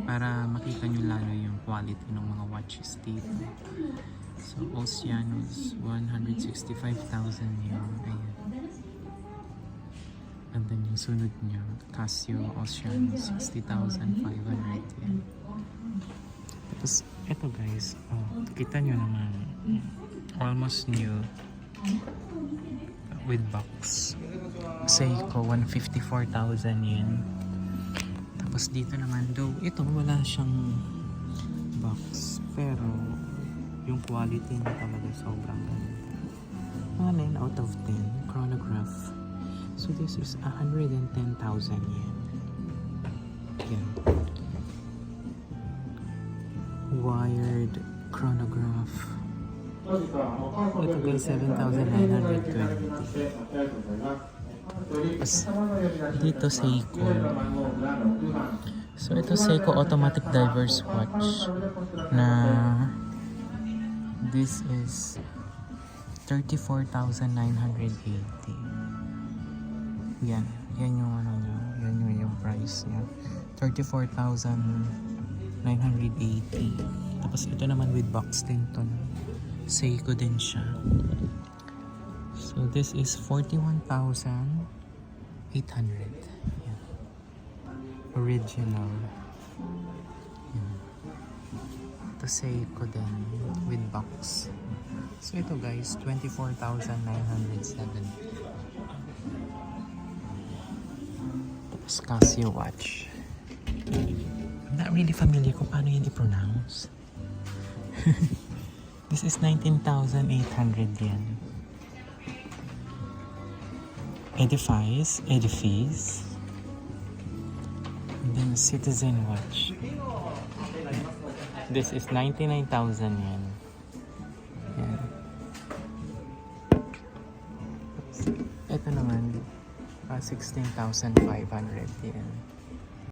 para makita nyo lalo yung quality ng mga watches dito. So Oceanos 165,000 yun. Ayan. And then yung sunod nyo, Casio Oceano 60,500 yan. Tapos eto guys, kita nyo naman, almost new with box. Seiko 154,000 yen. Tapos dito naman, though ito wala siyang box, pero yung quality niya talaga sobrang ganda. 9 out of 10 chronograph. So this is 110,000 yen. Yan. Wired chronograph. Ito guys, 7,920. Dito Seiko. So ito Seiko automatic diver's watch na this is 34,980. Yan yung ano niya, yan yung price niya. 34,980. Tapos ito naman with box din to. Seiko din siya. So this is 41,800. Yeah. Original. Yeah. Ito Seiko din with box. So ito guys, 24,907. Tapos Casio watch. I'm not really familiar kung paano yun i-pronounce. This is 19,800 yen. Edifice. And then Citizen watch. This is 99,000 yen. Yan. Ito naman, 16,500 yen.